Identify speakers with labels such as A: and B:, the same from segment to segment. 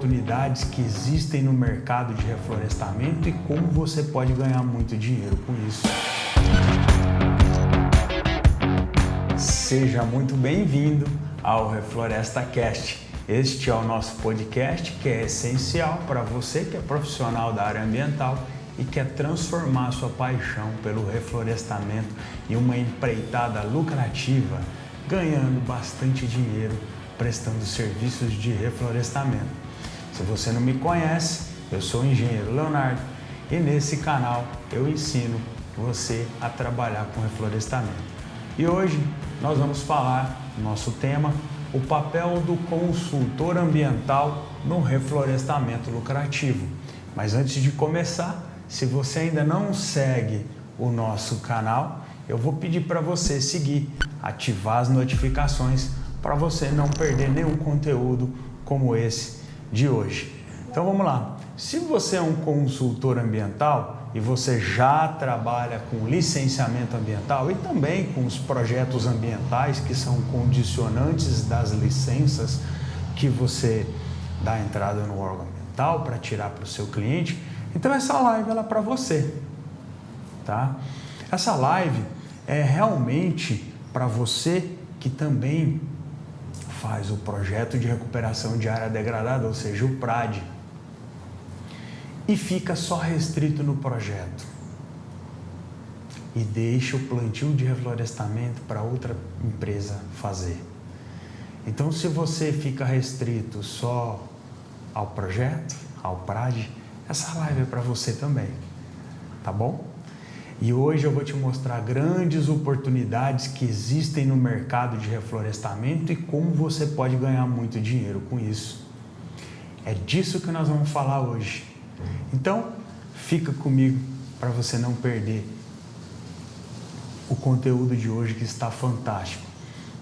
A: oportunidades que existem no mercado de reflorestamento e como você pode ganhar muito dinheiro com isso. Seja muito bem-vindo ao Refloresta Cast. Este é o nosso podcast que é essencial para você que é profissional da área ambiental e quer transformar sua paixão pelo reflorestamento em uma empreitada lucrativa, ganhando bastante dinheiro prestando serviços de reflorestamento. Se você não me conhece, eu sou o engenheiro Leonardo e nesse canal eu ensino você a trabalhar com reflorestamento. E hoje nós vamos falar, nosso tema, o papel do consultor ambiental no reflorestamento lucrativo. Mas antes de começar, se você ainda não segue o nosso canal, eu vou pedir para você seguir, ativar as notificações para você não perder nenhum conteúdo como esse de hoje. Então vamos lá. Se você é um consultor ambiental e você já trabalha com licenciamento ambiental e também com os projetos ambientais que são condicionantes das licenças que você dá entrada no órgão ambiental para tirar para o seu cliente, então essa live ela é para você, tá? Essa live é realmente para você que também faz o projeto de recuperação de área degradada, ou seja, o PRAD, e fica só restrito no projeto e deixa o plantio de reflorestamento para outra empresa fazer. Então, se você fica restrito só ao projeto, ao PRAD, essa live é para você também, tá bom? E hoje eu vou te mostrar grandes oportunidades que existem no mercado de reflorestamento e como você pode ganhar muito dinheiro com isso. É disso que nós vamos falar hoje. Então, fica comigo para você não perder o conteúdo de hoje que está fantástico.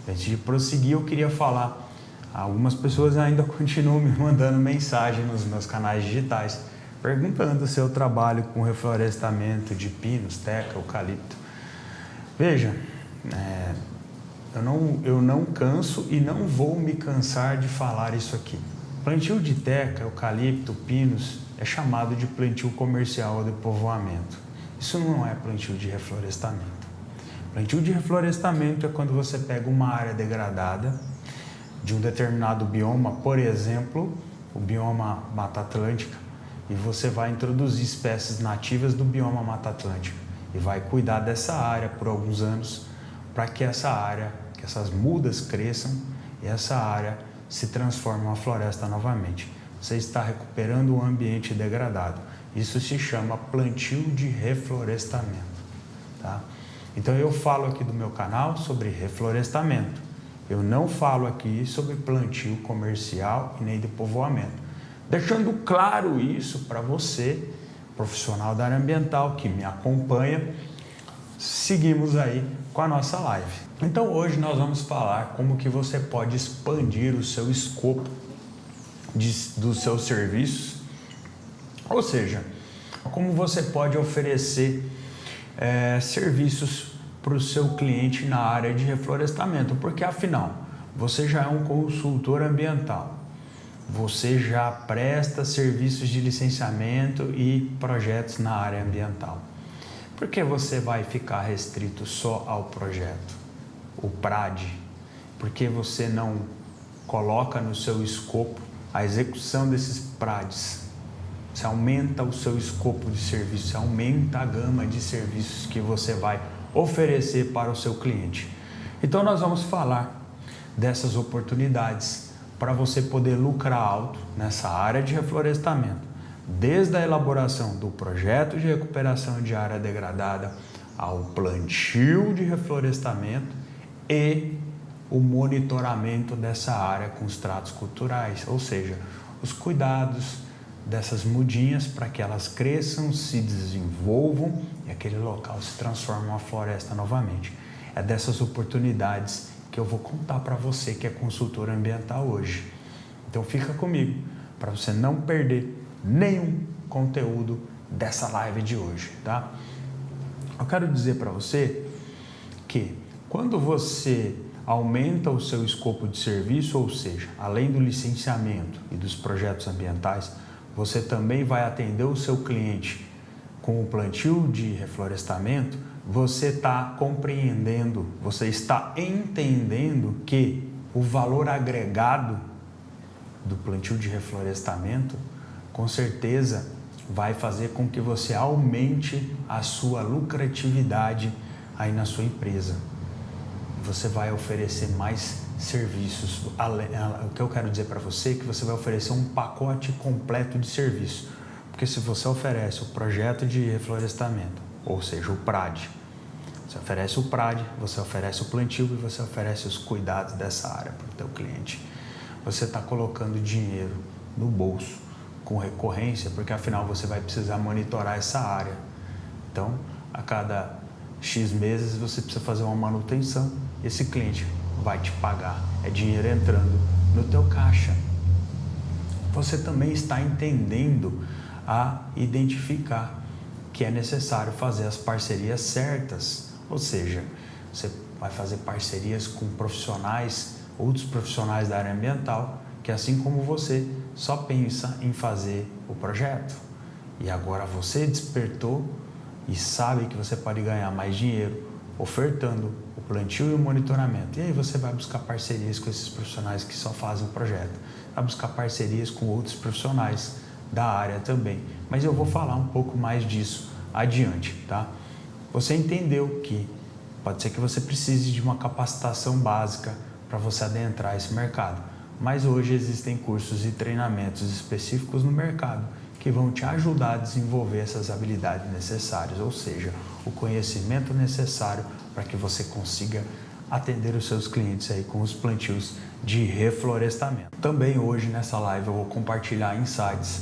A: Antes de prosseguir, eu queria falar, algumas pessoas ainda continuam me mandando mensagem nos meus canais digitais, perguntando se eu trabalho com reflorestamento de pinos, teca, eucalipto. Veja, eu não canso e não vou me cansar de falar isso aqui. Plantio de teca, eucalipto, pinos é chamado de plantio comercial ou de povoamento. Isso não é plantio de reflorestamento. Plantio de reflorestamento é quando você pega uma área degradada de um determinado bioma, por exemplo, o bioma Mata Atlântica, e você vai introduzir espécies nativas do bioma Mata Atlântica e vai cuidar dessa área por alguns anos para que essa área, que essas mudas cresçam e essa área se transforme em uma floresta novamente. Você está recuperando o ambiente degradado. Isso se chama plantio de reflorestamento, tá? Então eu falo aqui do meu canal sobre reflorestamento. Eu não falo aqui sobre plantio comercial e nem de povoamento. Deixando claro isso para você, profissional da área ambiental que me acompanha, seguimos aí com a nossa live. Então hoje nós vamos falar como que você pode expandir o seu escopo dos seus serviços, ou seja, como você pode oferecer serviços para o seu cliente na área de reflorestamento, porque afinal, você já é um consultor ambiental. Você já presta serviços de licenciamento e projetos na área ambiental. Por que você vai ficar restrito só ao projeto, o PRAD? Por que você não coloca no seu escopo a execução desses PRADs? Você aumenta o seu escopo de serviço, você aumenta a gama de serviços que você vai oferecer para o seu cliente. Então nós vamos falar dessas oportunidades para você poder lucrar alto nessa área de reflorestamento, desde a elaboração do projeto de recuperação de área degradada ao plantio de reflorestamento e o monitoramento dessa área com os tratos culturais, ou seja, os cuidados dessas mudinhas para que elas cresçam, se desenvolvam e aquele local se transforme em uma floresta novamente. É dessas oportunidades que eu vou contar para você que é consultor ambiental hoje. Então fica comigo para você não perder nenhum conteúdo dessa live de hoje, tá? Eu quero dizer para você que quando você aumenta o seu escopo de serviço, ou seja, além do licenciamento e dos projetos ambientais, você também vai atender o seu cliente com o plantio de reflorestamento. Você está compreendendo, você está entendendo que o valor agregado do plantio de reflorestamento, com certeza, vai fazer com que você aumente a sua lucratividade aí na sua empresa. Você vai oferecer mais serviços. O que eu quero dizer para você é que você vai oferecer um pacote completo de serviço. Porque se você oferece o projeto de reflorestamento, ou seja, o PRAD, você oferece o PRAD, você oferece o plantio e você oferece os cuidados dessa área para o teu cliente. Você está colocando dinheiro no bolso com recorrência, porque afinal você vai precisar monitorar essa área. Então, a cada X meses você precisa fazer uma manutenção. Esse cliente vai te pagar. É dinheiro entrando no teu caixa. Você também está entendendo a identificar que é necessário fazer as parcerias certas. Ou seja, você vai fazer parcerias com profissionais, outros profissionais da área ambiental, que assim como você, só pensa em fazer o projeto. E agora você despertou e sabe que você pode ganhar mais dinheiro ofertando o plantio e o monitoramento. E aí você vai buscar parcerias com esses profissionais que só fazem o projeto. Vai buscar parcerias com outros profissionais da área também. Mas eu vou falar um pouco mais disso adiante, tá? Você entendeu que pode ser que você precise de uma capacitação básica para você adentrar esse mercado. Mas hoje existem cursos e treinamentos específicos no mercado que vão te ajudar a desenvolver essas habilidades necessárias, ou seja, o conhecimento necessário para que você consiga atender os seus clientes aí com os plantios de reflorestamento. Também hoje nessa live eu vou compartilhar insights,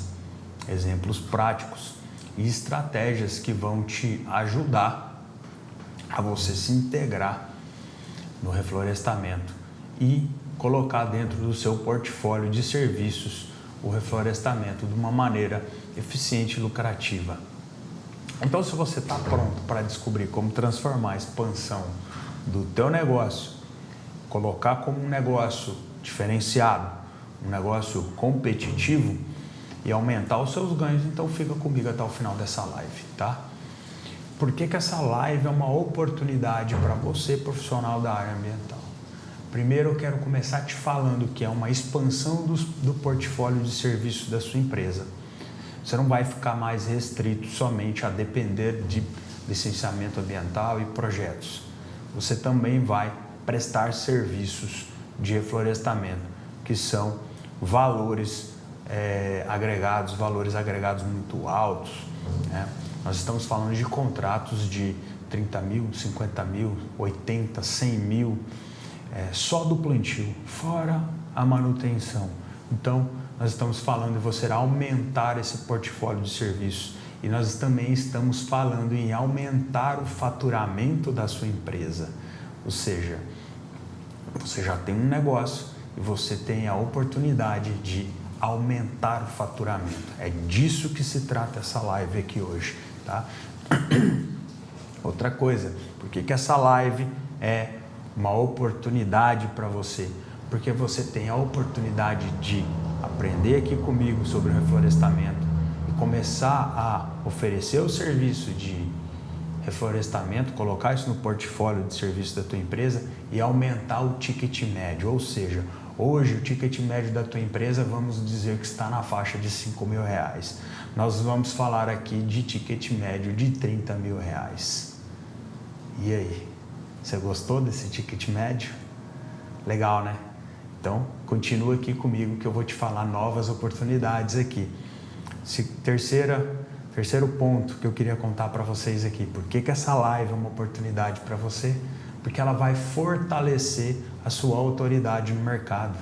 A: exemplos práticos e estratégias que vão te ajudar a você se integrar no reflorestamento e colocar dentro do seu portfólio de serviços o reflorestamento de uma maneira eficiente e lucrativa. Então, se você está pronto para descobrir como transformar a expansão do teu negócio, colocar como um negócio diferenciado, um negócio competitivo e aumentar os seus ganhos, então fica comigo até o final dessa live, tá? Por que essa live é uma oportunidade para você, profissional da área ambiental? Primeiro eu quero começar te falando que é uma expansão do portfólio de serviços da sua empresa. Você não vai ficar mais restrito somente a depender de licenciamento ambiental e projetos. Você também vai prestar serviços de reflorestamento, que são valores agregados muito altos, né? Nós estamos falando de contratos de 30 mil, 50 mil, 80, 100 mil, só do plantio, fora a manutenção. Então, nós estamos falando de você aumentar esse portfólio de serviços e nós também estamos falando em aumentar o faturamento da sua empresa. Ou seja, você já tem um negócio e você tem a oportunidade de aumentar o faturamento. É disso que se trata essa live aqui hoje, tá? Outra coisa, por que essa live é uma oportunidade para você? Porque você tem a oportunidade de aprender aqui comigo sobre o reflorestamento e começar a oferecer o serviço de reflorestamento, colocar isso no portfólio de serviço da tua empresa e aumentar o ticket médio. Ou seja, hoje o ticket médio da tua empresa, vamos dizer que está na faixa de R$5 mil. Nós vamos falar aqui de ticket médio de R$30 mil. E aí, você gostou desse ticket médio? Legal, né? Então, continua aqui comigo que eu vou te falar novas oportunidades aqui. Terceiro ponto que eu queria contar para vocês aqui. Por que essa live é uma oportunidade para você? Porque ela vai fortalecer a sua autoridade no mercado.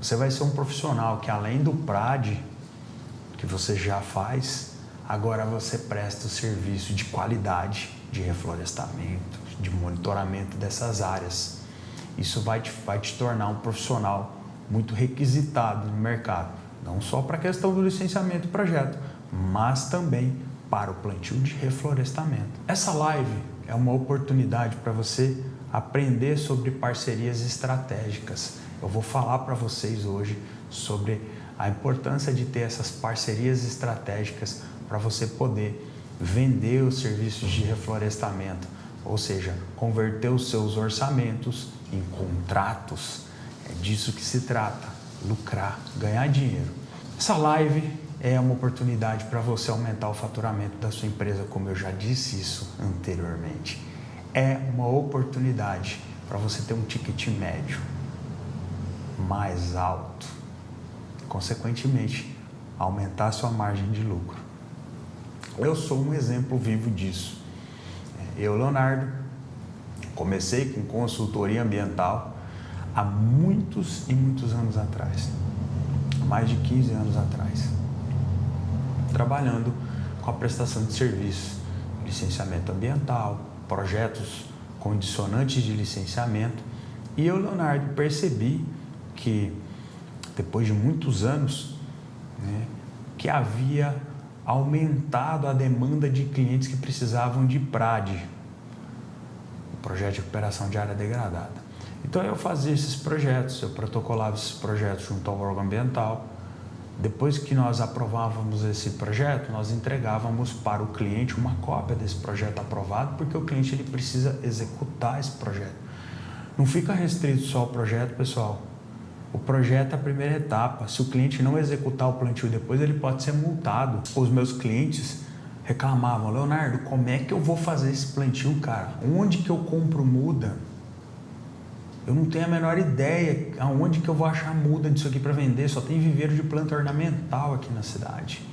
A: Você vai ser um profissional que, além do PRAD, que você já faz, agora você presta o serviço de qualidade, de reflorestamento, de monitoramento dessas áreas. Isso vai te tornar um profissional muito requisitado no mercado, não só para a questão do licenciamento do projeto, mas também para o plantio de reflorestamento. Essa live é uma oportunidade para você aprender sobre parcerias estratégicas. Eu vou falar para vocês hoje sobre a importância de ter essas parcerias estratégicas para você poder vender os serviços de reflorestamento, ou seja, converter os seus orçamentos em contratos. É disso que se trata, lucrar, ganhar dinheiro. Essa live é uma oportunidade para você aumentar o faturamento da sua empresa, como eu já disse isso anteriormente. É uma oportunidade para você ter um ticket médio mais alto, consequentemente, aumentar a sua margem de lucro. Eu sou um exemplo vivo disso. Eu, Leonardo, comecei com consultoria ambiental há muitos e muitos anos atrás, mais de 15 anos atrás, trabalhando com a prestação de serviços, licenciamento ambiental, projetos condicionantes de licenciamento, e eu, Leonardo, percebi que depois de muitos anos, que havia aumentado a demanda de clientes que precisavam de PRAD, o projeto de recuperação de área degradada. Então eu fazia esses projetos, eu protocolava esses projetos junto ao órgão ambiental. Depois que nós aprovávamos esse projeto, nós entregávamos para o cliente uma cópia desse projeto aprovado, porque o cliente ele precisa executar esse projeto. Não fica restrito só ao projeto, pessoal. O projeto é a primeira etapa. Se o cliente não executar o plantio depois, ele pode ser multado. Os meus clientes reclamavam: Leonardo, como é que eu vou fazer esse plantio, cara? Onde que eu compro muda? Eu não tenho a menor ideia aonde que eu vou achar muda disso aqui para vender. Só tem viveiro de planta ornamental aqui na cidade.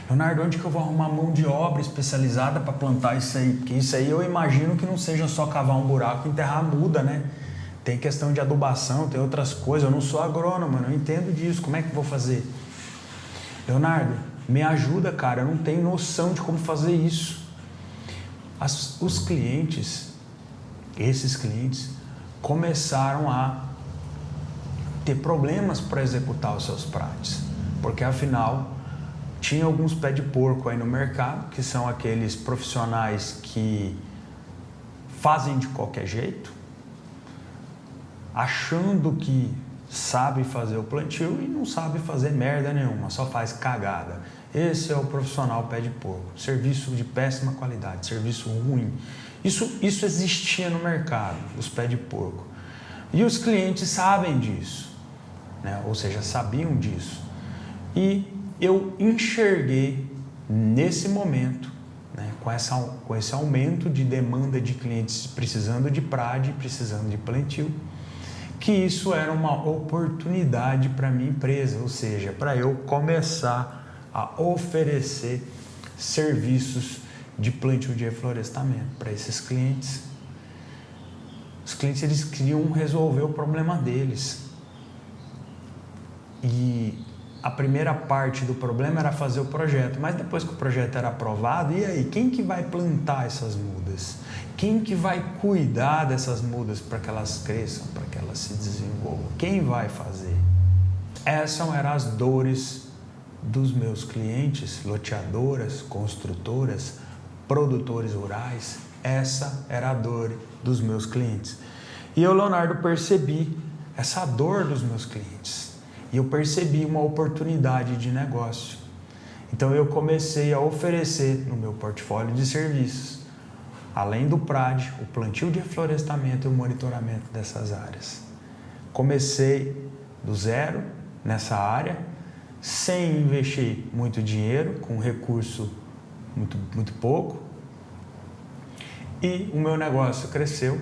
A: Leonardo, onde que eu vou arrumar mão de obra especializada para plantar isso aí? Porque isso aí eu imagino que não seja só cavar um buraco e enterrar a muda, né? Tem questão de adubação, tem outras coisas. Eu não sou agrônomo, eu não entendo disso. Como é que eu vou fazer? Leonardo, me ajuda, cara. Eu não tenho noção de como fazer isso. Os clientes, esses clientes, começaram a ter problemas para executar os seus PRADs. Porque, afinal, tinha alguns pé de porco aí no mercado, que são aqueles profissionais que fazem de qualquer jeito, achando que sabe fazer o plantio e não sabe fazer merda nenhuma, só faz cagada. Esse é o profissional pé de porco, serviço de péssima qualidade, serviço ruim. Isso existia no mercado, os pé de porco. E os clientes sabem disso, né? Ou seja, sabiam disso. E eu enxerguei nesse momento, né, com esse aumento de demanda de clientes precisando de PRAD, precisando de plantio, que isso era uma oportunidade para a minha empresa, ou seja, para eu começar a oferecer serviços de plantio de reflorestamento para esses clientes. Os clientes eles queriam resolver o problema deles. E a primeira parte do problema era fazer o projeto, mas depois que o projeto era aprovado, e aí, quem que vai plantar essas mudas? Quem que vai cuidar dessas mudas para que elas cresçam, para que elas se desenvolvam? Quem vai fazer? Essas eram as dores dos meus clientes, loteadoras, construtoras, produtores rurais. Essa era a dor dos meus clientes. E eu, Leonardo, percebi essa dor dos meus clientes. E eu percebi uma oportunidade de negócio. Então eu comecei a oferecer no meu portfólio de serviços, além do PRAD, o plantio de reflorestamento e o monitoramento dessas áreas. Comecei do zero nessa área, sem investir muito dinheiro, com recurso muito pouco. E o meu negócio cresceu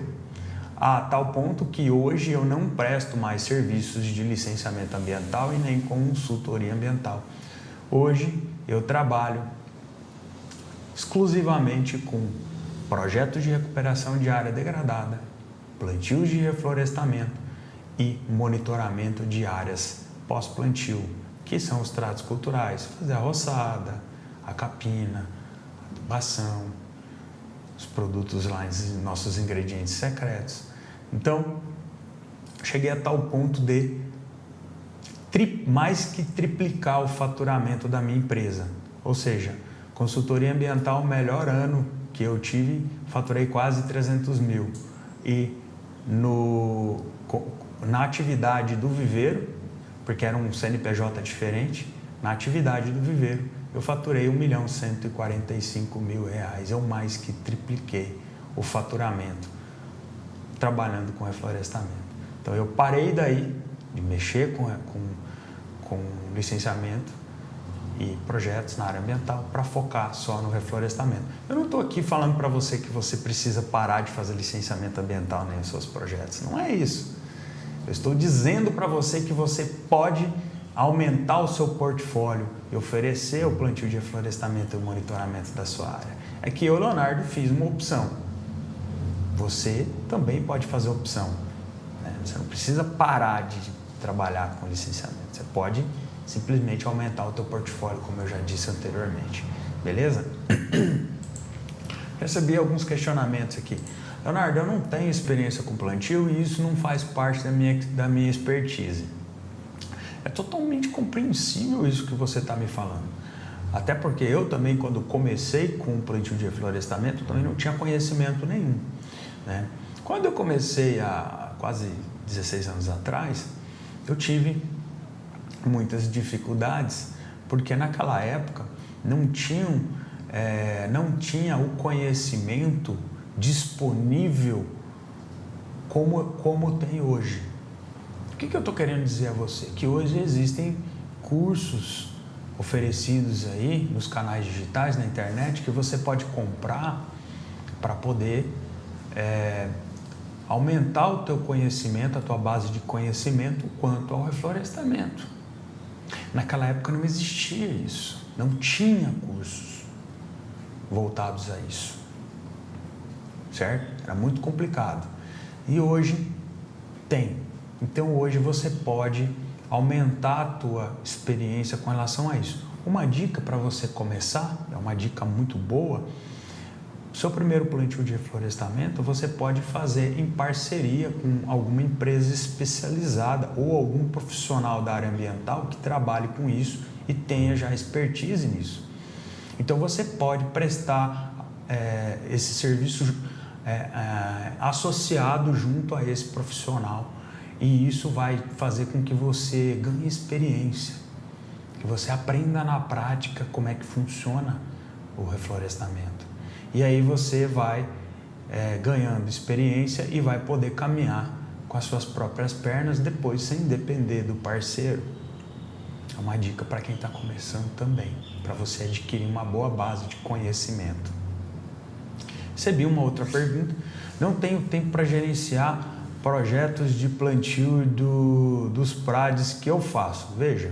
A: a tal ponto que hoje eu não presto mais serviços de licenciamento ambiental e nem consultoria ambiental. Hoje eu trabalho exclusivamente com projetos de recuperação de área degradada, plantios de reflorestamento e monitoramento de áreas pós-plantio, que são os tratos culturais, fazer a roçada, a capina, a adubação, os produtos lá, nossos ingredientes secretos. Então, cheguei a tal ponto de mais que triplicar o faturamento da minha empresa. Ou seja, consultoria ambiental, melhor ano que eu tive, faturei quase 300 mil. e na atividade do viveiro, porque era um CNPJ diferente, na atividade do viveiro, eu faturei R$1.145.000. Eu mais que tripliquei o faturamento trabalhando com reflorestamento. Então eu parei daí de mexer com licenciamento e projetos na área ambiental para focar só no reflorestamento. Eu não estou aqui falando para você que você precisa parar de fazer licenciamento ambiental nos seus projetos. Não é isso. Eu estou dizendo para você que você pode aumentar o seu portfólio e oferecer o plantio de reflorestamento e o monitoramento da sua área. É que eu, Leonardo, fiz uma opção. Você também pode fazer opção. Você não precisa parar de trabalhar com licenciamento. Você pode simplesmente aumentar o teu portfólio, como eu já disse anteriormente. Beleza? Recebi alguns questionamentos aqui. Leonardo, eu não tenho experiência com plantio e isso não faz parte da minha expertise. É totalmente compreensível isso que você está me falando. Até porque eu também, quando comecei com o plantio de reflorestamento, também não tinha conhecimento nenhum, né? Quando eu comecei há quase 16 anos atrás, eu tive muitas dificuldades, porque naquela época não tinha o conhecimento disponível como tem hoje. O que eu estou querendo dizer a você? Que hoje existem cursos oferecidos aí nos canais digitais, na internet, que você pode comprar para poder aumentar o teu conhecimento, a tua base de conhecimento quanto ao reflorestamento. Naquela época não existia isso, não tinha cursos voltados a isso, certo? Era muito complicado. E hoje tem. Então hoje você pode aumentar a tua experiência com relação a isso. Uma dica para você começar, é uma dica muito boa, seu primeiro plantio de reflorestamento você pode fazer em parceria com alguma empresa especializada ou algum profissional da área ambiental que trabalhe com isso e tenha já expertise nisso. Então você pode prestar esse serviço associado junto a esse profissional e isso vai fazer com que você ganhe experiência, que você aprenda na prática como é que funciona o reflorestamento. E aí você vai ganhando experiência e vai poder caminhar com as suas próprias pernas depois sem depender do parceiro. É uma dica para quem está começando também, para você adquirir uma boa base de conhecimento. Recebi uma outra pergunta. Não tenho tempo para gerenciar projetos de plantio dos PRADs que eu faço. Veja,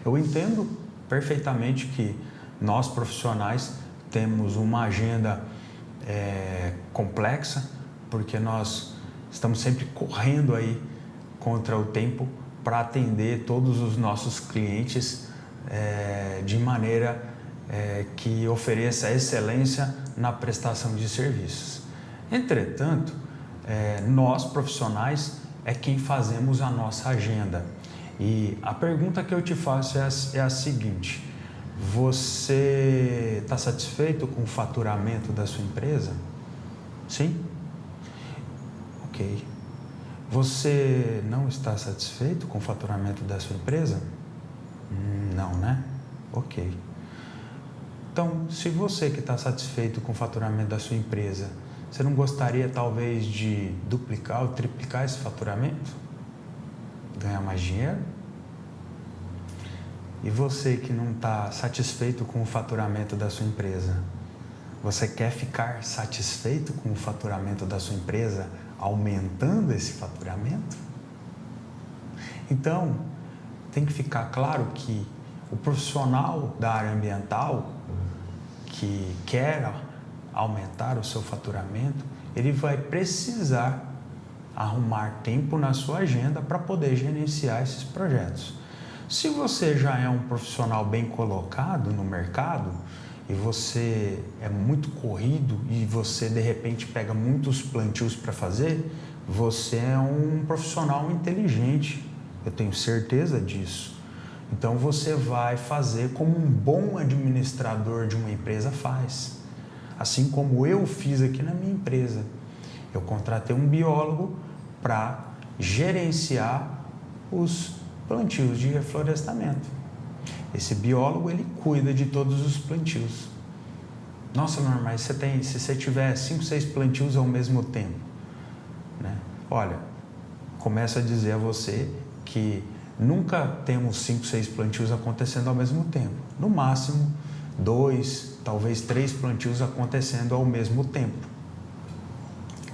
A: eu entendo perfeitamente que nós profissionais temos uma agenda complexa, porque nós estamos sempre correndo aí contra o tempo para atender todos os nossos clientes de maneira que ofereça excelência na prestação de serviços. Entretanto, nós profissionais é quem fazemos a nossa agenda. E a pergunta que eu te faço é a seguinte: você está satisfeito com o faturamento da sua empresa? Sim? Ok. Você não está satisfeito com o faturamento da sua empresa? Não, né? Ok. Então, se você que está satisfeito com o faturamento da sua empresa, você não gostaria talvez de duplicar ou triplicar esse faturamento? Ganhar mais dinheiro? E você que não está satisfeito com o faturamento da sua empresa, você quer ficar satisfeito com o faturamento da sua empresa, aumentando esse faturamento? Então, tem que ficar claro que o profissional da área ambiental que quer aumentar o seu faturamento, ele vai precisar arrumar tempo na sua agenda para poder gerenciar esses projetos. Se você já é um profissional bem colocado no mercado e você é muito corrido e você de repente pega muitos plantios para fazer, você é um profissional inteligente, eu tenho certeza disso. Então você vai fazer como um bom administrador de uma empresa faz, assim como eu fiz aqui na minha empresa. Eu contratei um biólogo para gerenciar os plantios de reflorestamento. Esse biólogo, ele cuida de todos os plantios. Nossa, Leonardo, mas se você tiver 5, 6 plantios ao mesmo tempo, né? Olha, começo a dizer a você que nunca temos 5, 6 plantios acontecendo ao mesmo tempo. No máximo, 2, talvez 3 plantios acontecendo ao mesmo tempo.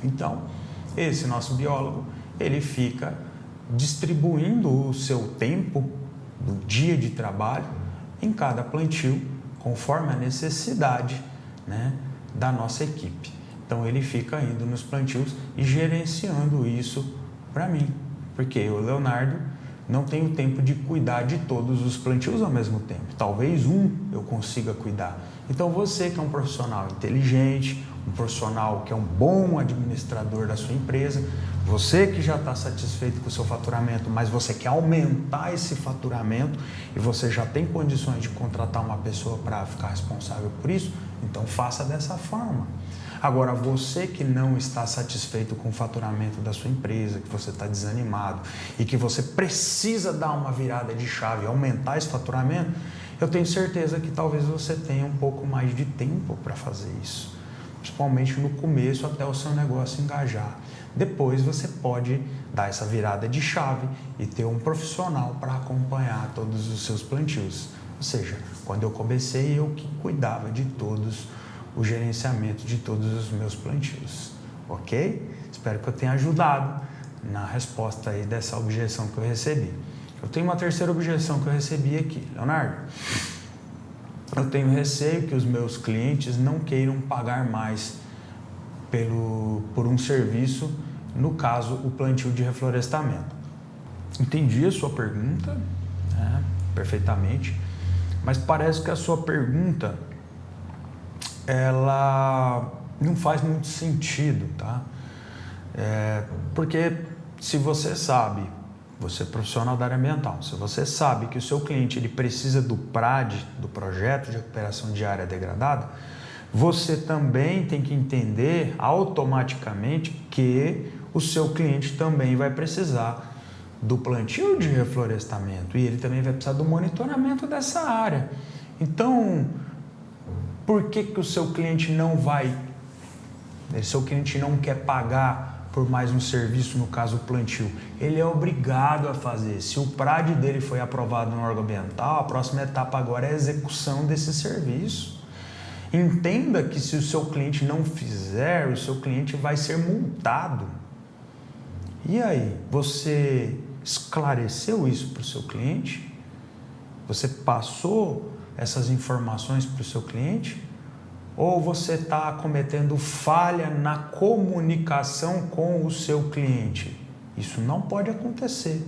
A: Então, esse nosso biólogo, ele fica distribuindo o seu tempo do dia de trabalho em cada plantio, conforme a necessidade, né, da nossa equipe. Então, ele fica indo nos plantios e gerenciando isso para mim, porque eu, Leonardo, não tenho tempo de cuidar de todos os plantios ao mesmo tempo. Talvez eu consiga cuidar. Então, você que é um profissional inteligente, um profissional que é um bom administrador da sua empresa, você que já está satisfeito com o seu faturamento, mas você quer aumentar esse faturamento e você já tem condições de contratar uma pessoa para ficar responsável por isso, então faça dessa forma. Agora, você que não está satisfeito com o faturamento da sua empresa, que você está desanimado e que você precisa dar uma virada de chave e aumentar esse faturamento, eu tenho certeza que talvez você tenha um pouco mais de tempo para fazer isso, principalmente no começo até o seu negócio engajar. Depois você pode dar essa virada de chave e ter um profissional para acompanhar todos os seus plantios. Ou seja, quando eu comecei, eu que cuidava de todos o gerenciamento de todos os meus plantios, ok? Espero que eu tenha ajudado na resposta aí dessa objeção que eu recebi. Eu tenho uma terceira objeção que eu recebi aqui, Leonardo. Eu tenho receio que os meus clientes não queiram pagar mais por um serviço, no caso, o plantio de reflorestamento. Entendi a sua pergunta, né, perfeitamente, mas parece que a sua pergunta ela não faz muito sentido, tá? Porque se você sabe, você é profissional da área ambiental, se você sabe que o seu cliente ele precisa do PRAD, do Projeto de Recuperação de Área Degradada, você também tem que entender automaticamente que o seu cliente também vai precisar do plantio de reflorestamento e ele também vai precisar do monitoramento dessa área. Então, por que o seu cliente não vai, o seu cliente não quer pagar por mais um serviço, no caso o plantio? Ele é obrigado a fazer. Se o PRAD dele foi aprovado no órgão ambiental, a próxima etapa agora é a execução desse serviço. Entenda que se o seu cliente não fizer, o seu cliente vai ser multado. E aí, você esclareceu isso para o seu cliente? Você passou essas informações para o seu cliente? Ou você está cometendo falha na comunicação com o seu cliente? Isso não pode acontecer.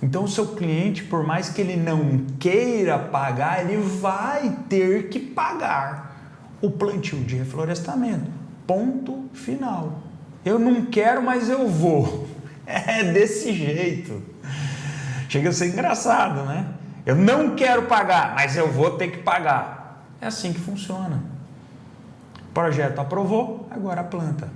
A: Então, o seu cliente, por mais que ele não queira pagar, ele vai ter que pagar o plantio de reflorestamento. Ponto final. Eu não quero, mas eu vou. É desse jeito. Chega a ser engraçado, né? Eu não quero pagar, mas eu vou ter que pagar. É assim que funciona. O projeto aprovou, agora a planta.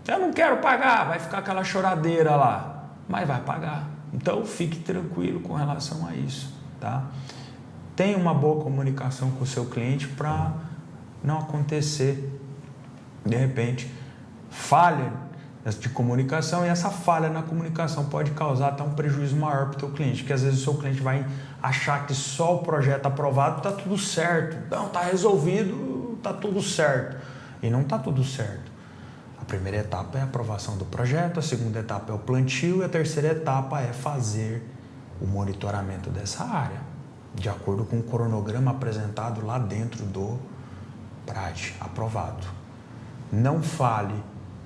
A: Eu não quero pagar, vai ficar aquela choradeira lá, mas vai pagar. Então, fique tranquilo com relação a isso, tá? Tenha uma boa comunicação com o seu cliente para não acontecer, de repente, falha de comunicação, e essa falha na comunicação pode causar até um prejuízo maior para o teu cliente, porque às vezes o seu cliente vai achar que só o projeto aprovado está tudo certo, não, está resolvido, está tudo certo, e não está tudo certo. A primeira etapa é a aprovação do projeto, a segunda etapa é o plantio e a terceira etapa é fazer o monitoramento dessa área, de acordo com o cronograma apresentado lá dentro do PRAD aprovado. Não fale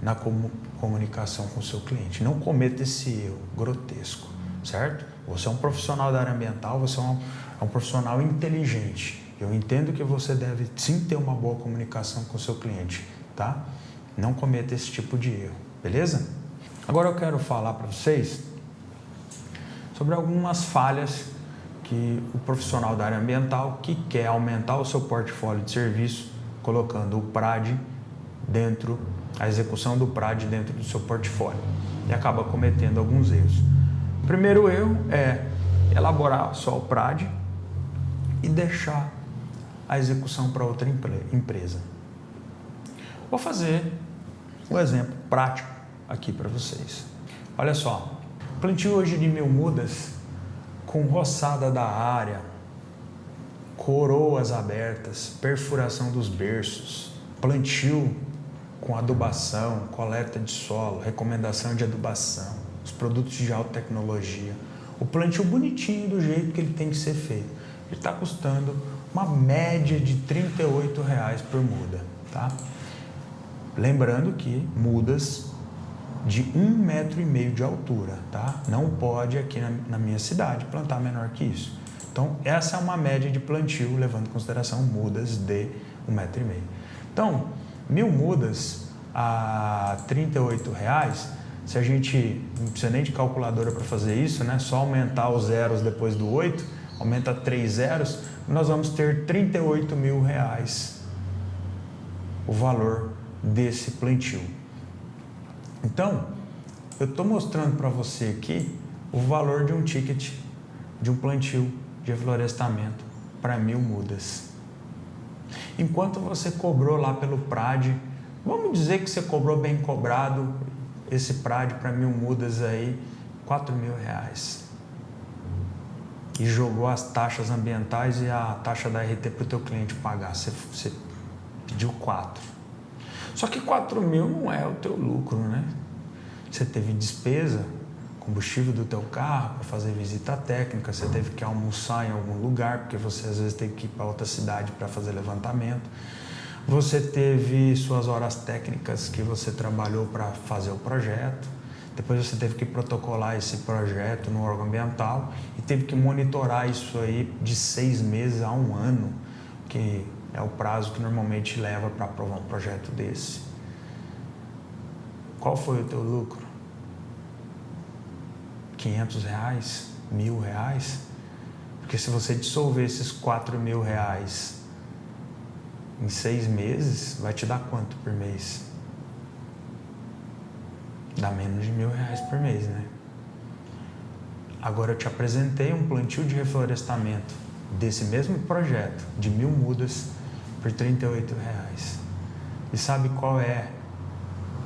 A: na comunicação com o seu cliente, não cometa esse erro grotesco, certo? Você é um profissional da área ambiental, você é um profissional inteligente. Eu entendo que você deve sim ter uma boa comunicação com o seu cliente, tá? Não cometa esse tipo de erro, beleza? Agora eu quero falar para vocês sobre algumas falhas que o profissional da área ambiental que quer aumentar o seu portfólio de serviço, colocando o PRAD dentro a execução do PRAD dentro do seu portfólio e acaba cometendo alguns erros. O primeiro erro é elaborar só o PRAD e deixar a execução para outra empresa. Vou fazer um exemplo prático aqui para vocês. Olha só, plantio hoje de 1000 mudas com roçada da área, coroas abertas, perfuração dos berços, plantio com adubação, coleta de solo, recomendação de adubação, os produtos de alta tecnologia, o plantio bonitinho do jeito que ele tem que ser feito. Ele está custando uma média de R$ 38,00 por muda, tá? Lembrando que mudas de 1,5 m de altura, tá? Não pode aqui na minha cidade plantar menor que isso. Então, essa é uma média de plantio, levando em consideração mudas de 1,5 m. Então, 1000 mudas a R$ 38,00, se a gente não precisa nem de calculadora para fazer isso, né? Só aumentar os zeros depois do 8, aumenta 3 zeros, nós vamos ter R$ 38.000 o valor desse plantio. Então, eu estou mostrando para você aqui o valor de um ticket de um plantio de reflorestamento para 1000 mudas. Enquanto você cobrou lá pelo PRAD, vamos dizer que você cobrou bem cobrado esse PRAD para 1000 mudas aí, R$ 4.000. E jogou as taxas ambientais e a taxa da RT para o teu cliente pagar. Você pediu 4. Só que 4.000 não é o teu lucro, né? Você teve despesa, combustível do teu carro para fazer visita técnica, você teve que almoçar em algum lugar, porque você às vezes teve que ir para outra cidade para fazer levantamento. Você teve suas horas técnicas que você trabalhou para fazer o projeto. Depois você teve que protocolar esse projeto no órgão ambiental e teve que monitorar isso aí de 6 meses a 1 ano, que é o prazo que normalmente leva para aprovar um projeto desse. Qual foi o teu lucro? R$ 500? R$ 1.000? Porque se você dissolver esses R$ 4.000 em 6 meses, vai te dar quanto por mês? Dá menos de R$ 1.000 por mês, né? Agora eu te apresentei um plantio de reflorestamento desse mesmo projeto, de 1000 mudas, por R$ 38,00. E sabe qual é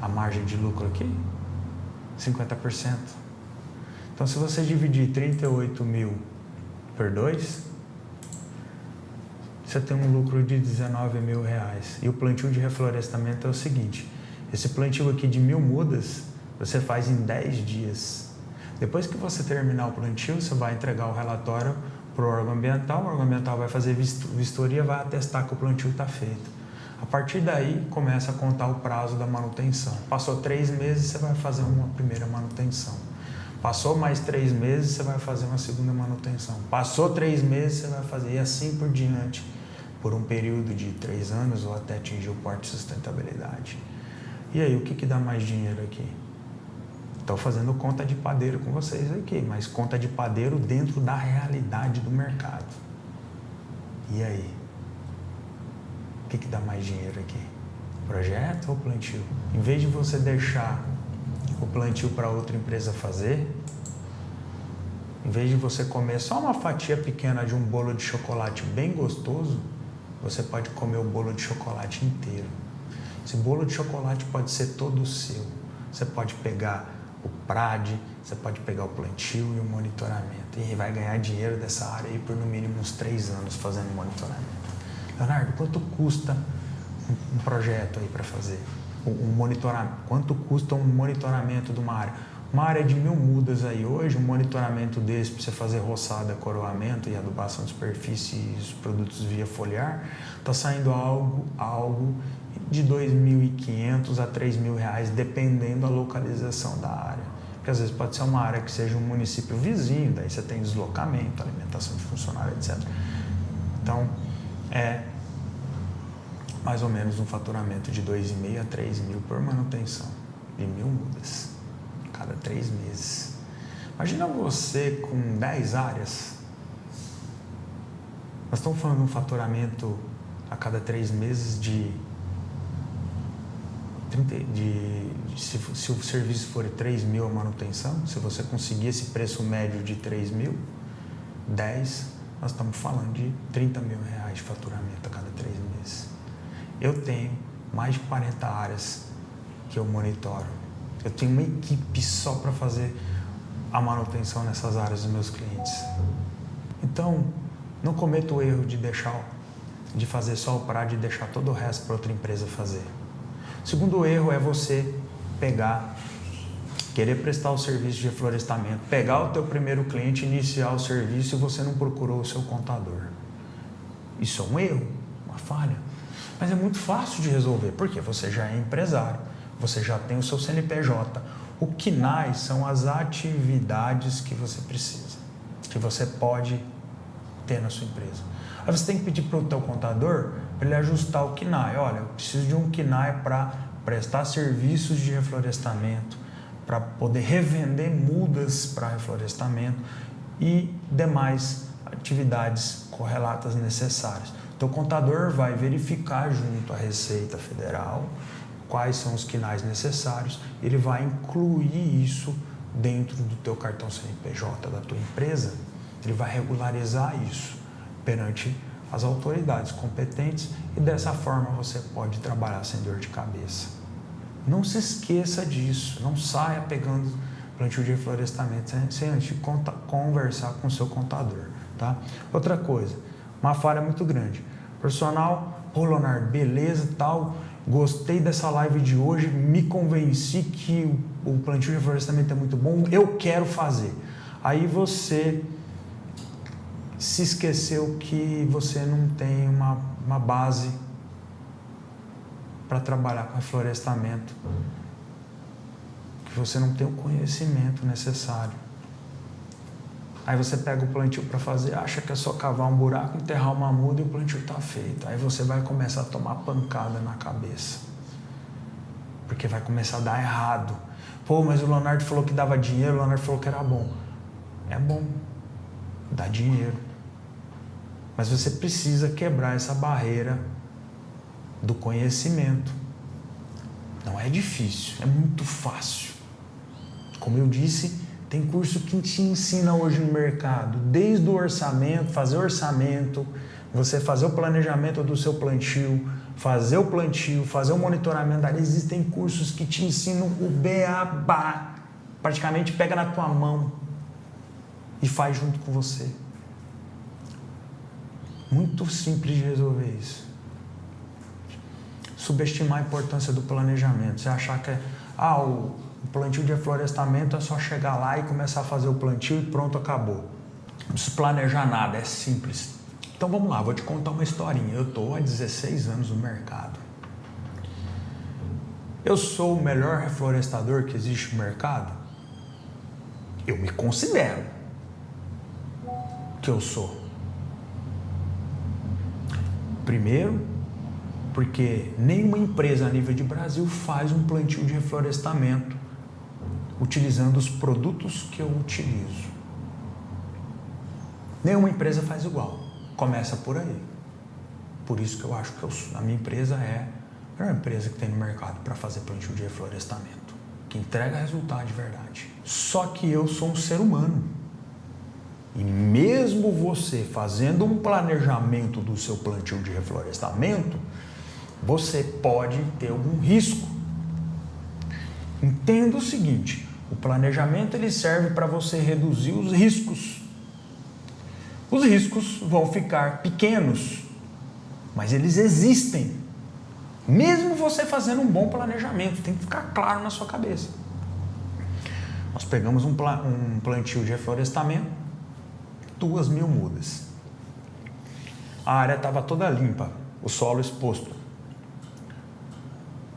A: a margem de lucro aqui? 50%. Então, se você dividir 38.000 por 2, você tem um lucro de R$ 19.000. E o plantio de reflorestamento é o seguinte: esse plantio aqui de 1000 mudas, você faz em 10 dias. Depois que você terminar o plantio, você vai entregar o relatório para o órgão ambiental vai fazer vistoria, vai atestar que o plantio está feito. A partir daí, começa a contar o prazo da manutenção. Passou 3 meses, você vai fazer uma primeira manutenção. Passou mais 3 meses, você vai fazer uma segunda manutenção. Passou 3 meses, você vai fazer, e assim por diante, por um período de 3 anos ou até atingir o porte de sustentabilidade. E aí, o que dá mais dinheiro aqui? Estou fazendo conta de padeiro com vocês aqui, mas conta de padeiro dentro da realidade do mercado. E aí? O que dá mais dinheiro aqui? Projeto ou plantio? Em vez de você deixar o plantio para outra empresa fazer, em vez de você comer só uma fatia pequena de um bolo de chocolate bem gostoso, você pode comer o bolo de chocolate inteiro. Esse bolo de chocolate pode ser todo seu. Você pode pegar o PRAD, você pode pegar o plantio e o monitoramento. E vai ganhar dinheiro dessa área aí por no mínimo uns 3 anos fazendo monitoramento. Leonardo, quanto custa um projeto aí para fazer? Um monitoramento? Quanto custa um monitoramento de uma área? Uma área de 1000 mudas aí hoje, um monitoramento desse para você fazer roçada, coroamento e adubação de superfície e os produtos via foliar, está saindo algo de R$ 2.500 a R$ 3.000, dependendo da localização da área. Porque às vezes pode ser uma área que seja um município vizinho, daí você tem deslocamento, alimentação de funcionário, etc. Então, é mais ou menos um faturamento de R$ 2.500 a R$ 3.000 por manutenção de 1000 mudas, cada 3 meses. Imagina você com 10 áreas. Nós estamos falando de um faturamento a cada 3 meses de se o serviço for 3 mil a manutenção, se você conseguir esse preço médio de 3 mil, 10, nós estamos falando de 30 mil reais de faturamento a cada 3 meses. Eu tenho mais de 40 áreas que eu monitoro. Eu tenho uma equipe só para fazer a manutenção nessas áreas dos meus clientes. Então, não cometa o erro de fazer só o prazo e deixar todo o resto para outra empresa fazer. O segundo erro é você querer prestar o serviço de reflorestamento, pegar o teu primeiro cliente, iniciar o serviço e você não procurou o seu contador. Isso é um erro, uma falha. Mas é muito fácil de resolver, porque você já é empresário, você já tem o seu CNPJ. O KNAI são as atividades que você precisa, que você pode ter na sua empresa. Aí você tem que pedir para o teu contador para ele ajustar o KNAI. Olha, eu preciso de um KNAI para prestar serviços de reflorestamento, para poder revender mudas para reflorestamento e demais atividades correlatas necessárias. Teu contador vai verificar junto à Receita Federal quais são os KNAIs necessários, ele vai incluir isso dentro do teu cartão CNPJ da tua empresa, ele vai regularizar isso perante as autoridades competentes e dessa forma você pode trabalhar sem dor de cabeça. Não se esqueça disso, não saia pegando plantio de reflorestamento sem antes conversar com o seu contador, tá? Outra coisa, uma falha muito grande. Personal, pô, Leonardo, beleza, tal, gostei dessa live de hoje, me convenci que o plantio de reflorestamento é muito bom, eu quero fazer. Aí você se esqueceu que você não tem uma base para trabalhar com reflorestamento, que você não tem o conhecimento necessário. Aí você pega o plantio para fazer, acha que é só cavar um buraco, enterrar uma muda e o plantio está feito. Aí você vai começar a tomar pancada na cabeça, porque vai começar a dar errado. Pô, mas o Leonardo falou que dava dinheiro, o Leonardo falou que era bom. É bom, dá dinheiro. Mas você precisa quebrar essa barreira do conhecimento. Não é difícil, é muito fácil. Como eu disse, tem curso que te ensina hoje no mercado, desde o orçamento, fazer orçamento, você fazer o planejamento do seu plantio, fazer o monitoramento. Existem cursos que te ensinam o beabá, praticamente pega na tua mão e faz junto com você. Muito simples de resolver isso. Subestimar a importância do planejamento. Você achar que o plantio de reflorestamento é só chegar lá e começar a fazer o plantio e pronto, acabou. Não precisa planejar nada, é simples. Então vamos lá, vou te contar uma historinha. Eu estou há 16 anos no mercado. Eu sou o melhor reflorestador que existe no mercado? Eu me considero que eu sou. Primeiro, porque nenhuma empresa a nível de Brasil faz um plantio de reflorestamento utilizando os produtos que eu utilizo. Nenhuma empresa faz igual. Começa por aí. Por isso que eu acho que a minha empresa é a melhor empresa que tem no mercado para fazer plantio de reflorestamento, que entrega resultado de verdade. Só que eu sou um ser humano. E mesmo você fazendo um planejamento do seu plantio de reflorestamento, você pode ter algum risco. Entenda o seguinte, o planejamento ele serve para você reduzir os riscos. Os riscos vão ficar pequenos, mas eles existem. Mesmo você fazendo um bom planejamento, tem que ficar claro na sua cabeça. Nós pegamos um plantio de reflorestamento, 2.000 mudas. A área estava toda limpa, o solo exposto.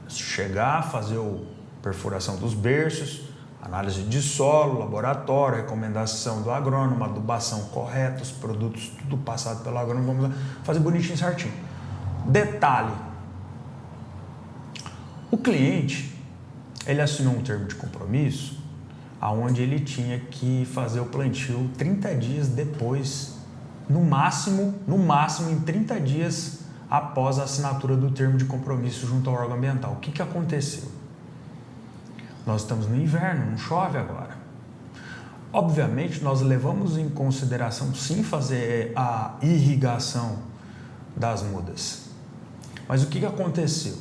A: Chegar, fazer a perfuração dos berços, análise de solo, laboratório, recomendação do agrônomo, adubação correta, os produtos tudo passado pelo agrônomo, vamos fazer bonitinho, certinho. Detalhe, o cliente, ele assinou um termo de compromisso onde ele tinha que fazer o plantio 30 dias depois, no máximo em 30 dias após a assinatura do termo de compromisso junto ao órgão ambiental. O que aconteceu? Nós estamos no inverno, não chove agora. Obviamente, nós levamos em consideração, sim, fazer a irrigação das mudas. Mas o que aconteceu?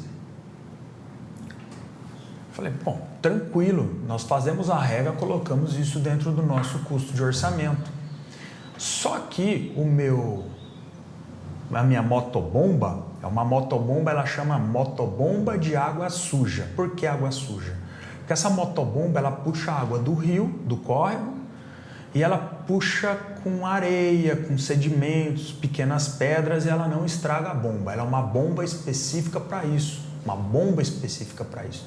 A: Falei, bom, tranquilo, nós fazemos a regra, colocamos isso dentro do nosso custo de orçamento. Só que a minha motobomba, é uma motobomba, ela chama motobomba de água suja. Por que água suja? Porque essa motobomba, ela puxa água do rio, do córrego, e ela puxa com areia, com sedimentos, pequenas pedras, e ela não estraga a bomba. Ela é uma bomba específica para isso. Uma bomba específica para isso.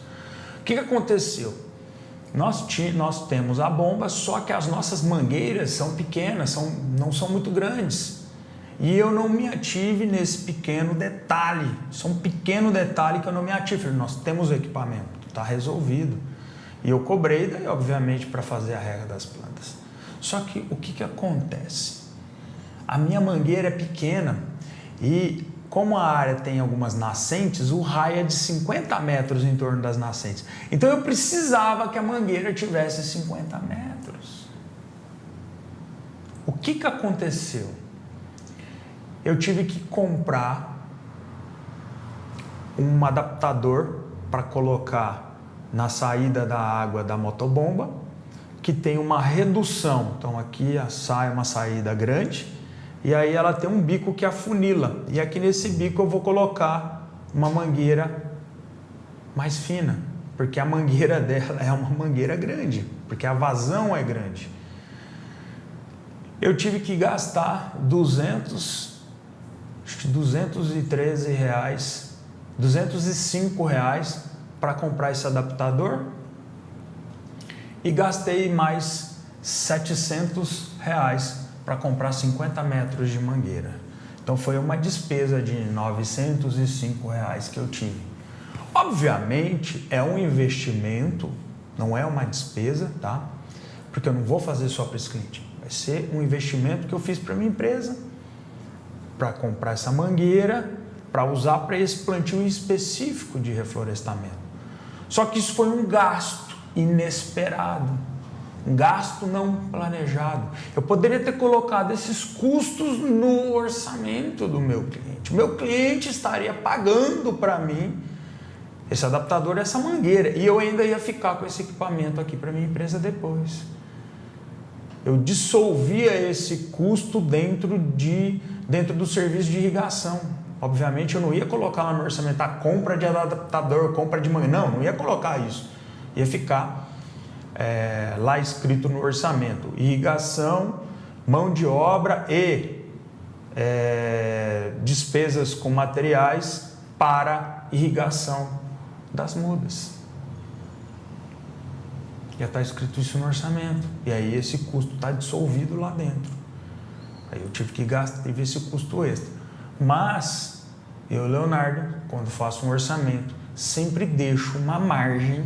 A: O que aconteceu? Nós temos a bomba, só que as nossas mangueiras são pequenas, não são muito grandes. E eu não me ative nesse pequeno detalhe. Isso é um pequeno detalhe que eu não me ative. Nós temos o equipamento, está resolvido. E eu cobrei, daí, obviamente, para fazer a rega das plantas. Só que o que acontece? A minha mangueira é pequena e, como a área tem algumas nascentes, o raio é de 50 metros em torno das nascentes. Então eu precisava que a mangueira tivesse 50 metros. O que aconteceu? Eu tive que comprar um adaptador para colocar na saída da água da motobomba, que tem uma redução. Então aqui sai uma saída grande e aí ela tem um bico que afunila. E aqui nesse bico eu vou colocar uma mangueira mais fina, porque a mangueira dela é uma mangueira grande, porque a vazão é grande. Eu tive que gastar R$205 para comprar esse adaptador e gastei mais R$700 para comprar 50 metros de mangueira. Então foi uma despesa de R$905 que eu tive. Obviamente é um investimento, não é uma despesa, tá? Porque eu não vou fazer só para esse cliente. Vai ser um investimento que eu fiz para minha empresa, para comprar essa mangueira, para usar para esse plantio específico de reflorestamento. Só que isso foi um gasto inesperado, um gasto não planejado. Eu poderia ter colocado esses custos no orçamento do meu cliente. O meu cliente estaria pagando para mim esse adaptador, essa mangueira, e eu ainda ia ficar com esse equipamento aqui para minha empresa depois. Eu dissolvia esse custo dentro do serviço de irrigação. Obviamente eu não ia colocar lá no orçamento a compra de adaptador, compra de mangueira. Não ia colocar isso. Ia ficar lá escrito no orçamento: irrigação, mão de obra e despesas com materiais para irrigação das mudas. Já está escrito isso no orçamento. E aí esse custo está dissolvido lá dentro. Aí eu tive que gastar, tive esse custo extra. Mas eu, Leonardo, quando faço um orçamento, sempre deixo uma margem,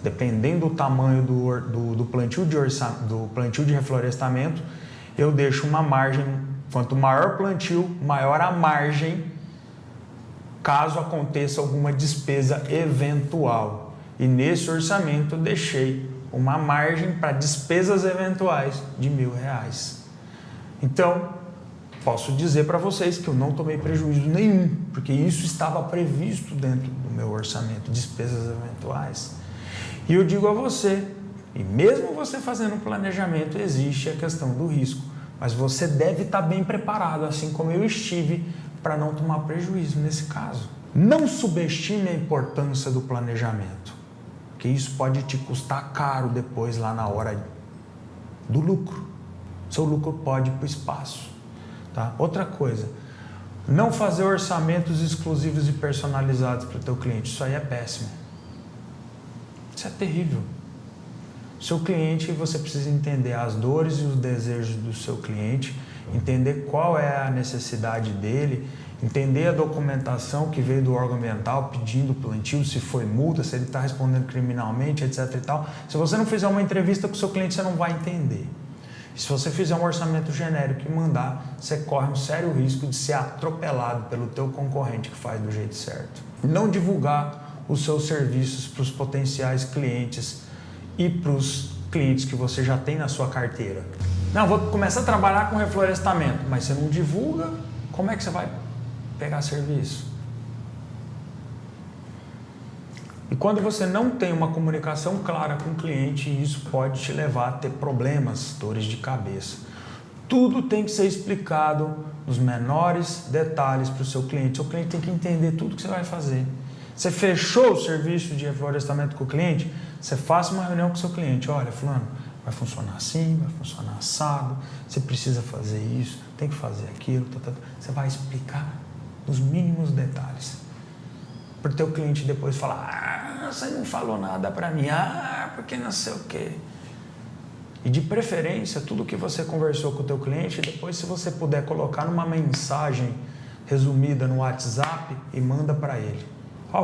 A: dependendo do tamanho do plantio de reflorestamento, eu deixo uma margem. Quanto maior o plantio, maior a margem, caso aconteça alguma despesa eventual. E nesse orçamento eu deixei uma margem para despesas eventuais de R$1.000. Então, posso dizer para vocês que eu não tomei prejuízo nenhum, porque isso estava previsto dentro do meu orçamento, despesas eventuais. E eu digo a você, e mesmo você fazendo um planejamento, existe a questão do risco, mas você deve estar bem preparado, assim como eu estive, para não tomar prejuízo nesse caso. Não subestime a importância do planejamento, porque isso pode te custar caro depois lá na hora do lucro. Seu lucro pode ir para o espaço. Tá? Outra coisa, não fazer orçamentos exclusivos e personalizados para o teu cliente. Isso aí é péssimo. Isso é terrível. Seu cliente, você precisa entender as dores e os desejos do seu cliente, entender qual é a necessidade dele, entender a documentação que veio do órgão ambiental pedindo plantio, se foi multa, se ele está respondendo criminalmente, etc. e tal. Se você não fizer uma entrevista com o seu cliente, você não vai entender. E se você fizer um orçamento genérico e mandar, você corre um sério risco de ser atropelado pelo teu concorrente que faz do jeito certo. Não divulgar os seus serviços para os potenciais clientes e para os clientes que você já tem na sua carteira. Não, vou começar a trabalhar com reflorestamento, mas você não divulga, como é que você vai pegar serviço? E quando você não tem uma comunicação clara com o cliente, isso pode te levar a ter problemas, dores de cabeça. Tudo tem que ser explicado nos menores detalhes para o seu cliente. O cliente tem que entender tudo que você vai fazer. Você fechou o serviço de reflorestamento com o cliente, você faça uma reunião com o seu cliente. Olha, fulano, vai funcionar assim, vai funcionar assado, você precisa fazer isso, tem que fazer aquilo. Você vai explicar nos mínimos detalhes. Para o teu cliente depois falar, você não falou nada para mim, porque não sei o quê. E de preferência, tudo que você conversou com o teu cliente, depois se você puder colocar numa mensagem resumida no WhatsApp e manda para ele.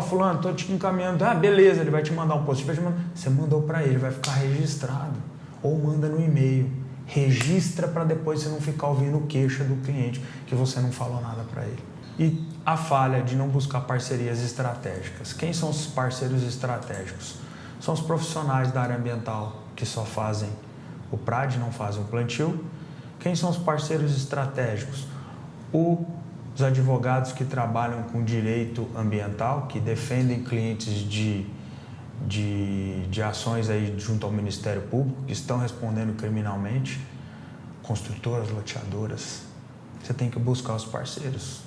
A: Fulano, estou te encaminhando, beleza, ele vai te mandar um post, você mandou para ele, vai ficar registrado. Ou manda no e-mail, registra para depois você não ficar ouvindo queixa do cliente que você não falou nada para ele. E a falha de não buscar parcerias estratégicas. Quem são os parceiros estratégicos? São os profissionais da área ambiental que só fazem o PRAD, não fazem o plantio. Quem são os parceiros estratégicos? Os advogados que trabalham com direito ambiental, que defendem clientes de ações aí junto ao Ministério Público, que estão respondendo criminalmente, construtoras, loteadoras. Você tem que buscar os parceiros,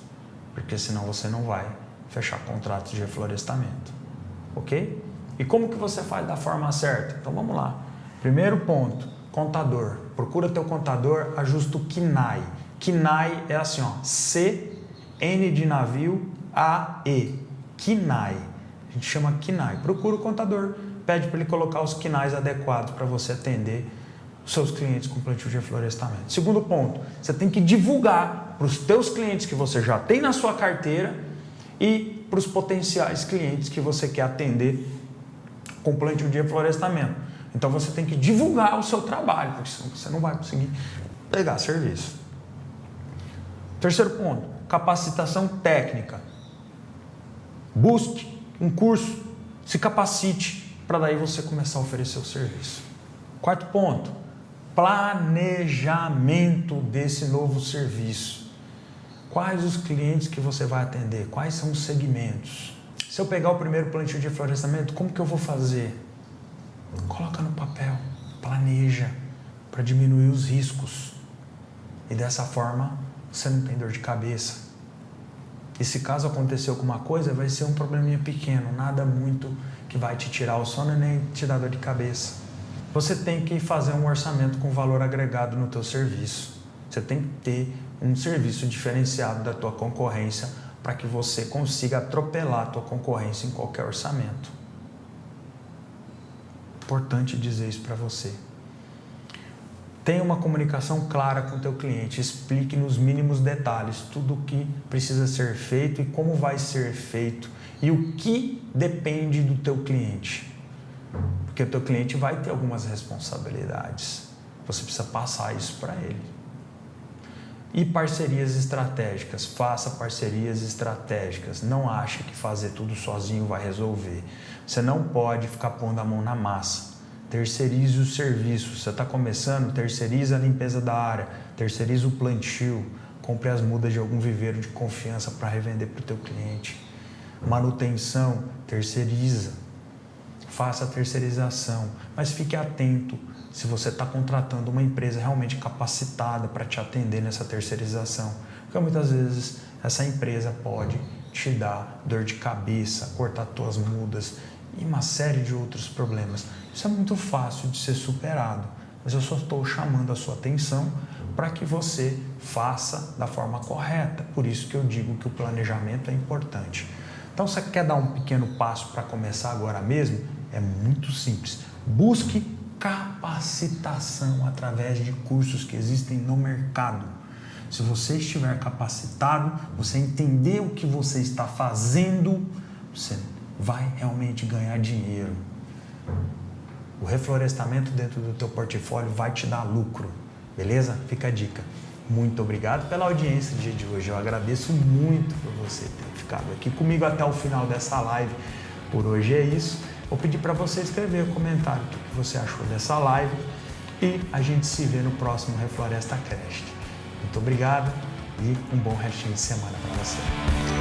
A: porque senão você não vai fechar contratos de reflorestamento, ok? E como que você faz da forma certa? Então vamos lá. Primeiro ponto, contador. Procura teu contador, ajusta o KNAI. KNAI é assim, C-N de navio, A-E. KNAI. A gente chama KNAI. Procura o contador, pede para ele colocar os KNAIs adequados para você atender os seus clientes com plantio de reflorestamento. Segundo ponto, você tem que divulgar para os teus clientes que você já tem na sua carteira e para os potenciais clientes que você quer atender com plantio de reflorestamento. Então você tem que divulgar o seu trabalho, porque senão você não vai conseguir pegar serviço. Terceiro ponto, capacitação técnica. Busque um curso, se capacite para daí você começar a oferecer o serviço. Quarto ponto, planejamento desse novo serviço. Quais os clientes que você vai atender? Quais são os segmentos? Se eu pegar o primeiro plantio de reflorestamento, como que eu vou fazer? Coloca no papel, planeja para diminuir os riscos. E dessa forma, você não tem dor de cabeça. E se caso acontecer alguma coisa, vai ser um probleminha pequeno, nada muito que vai te tirar o sono e nem te dar dor de cabeça. Você tem que fazer um orçamento com valor agregado no teu serviço. Você tem que ter um serviço diferenciado da tua concorrência para que você consiga atropelar a tua concorrência em qualquer orçamento. Importante dizer isso para você. Tenha uma comunicação clara com o teu cliente, explique nos mínimos detalhes tudo o que precisa ser feito e como vai ser feito e o que depende do teu cliente. Porque o teu cliente vai ter algumas responsabilidades. Você precisa passar isso para ele. E parcerias estratégicas. Faça parcerias estratégicas. Não ache que fazer tudo sozinho vai resolver. Você não pode ficar pondo a mão na massa. Terceirize o serviço. Você está começando, terceiriza a limpeza da área, terceiriza o plantio, compre as mudas de algum viveiro de confiança para revender para o teu cliente. Manutenção, terceiriza. Faça a terceirização, mas fique atento se você está contratando uma empresa realmente capacitada para te atender nessa terceirização. Porque muitas vezes essa empresa pode te dar dor de cabeça, cortar tuas mudas e uma série de outros problemas. Isso é muito fácil de ser superado, mas eu só estou chamando a sua atenção para que você faça da forma correta. Por isso que eu digo que o planejamento é importante. Então, você quer dar um pequeno passo para começar agora mesmo? É muito simples. Busque capacitação através de cursos que existem no mercado. Se você estiver capacitado, você entender o que você está fazendo, você vai realmente ganhar dinheiro. O reflorestamento dentro do teu portfólio vai te dar lucro. Beleza? Fica a dica. Muito obrigado pela audiência do dia de hoje. Eu agradeço muito por você ter ficado aqui comigo até o final dessa live. Por hoje é isso. Vou pedir para você escrever um comentário o que você achou dessa live e a gente se vê no próximo Refloresta Cast. Muito obrigado e um bom restinho de semana para você.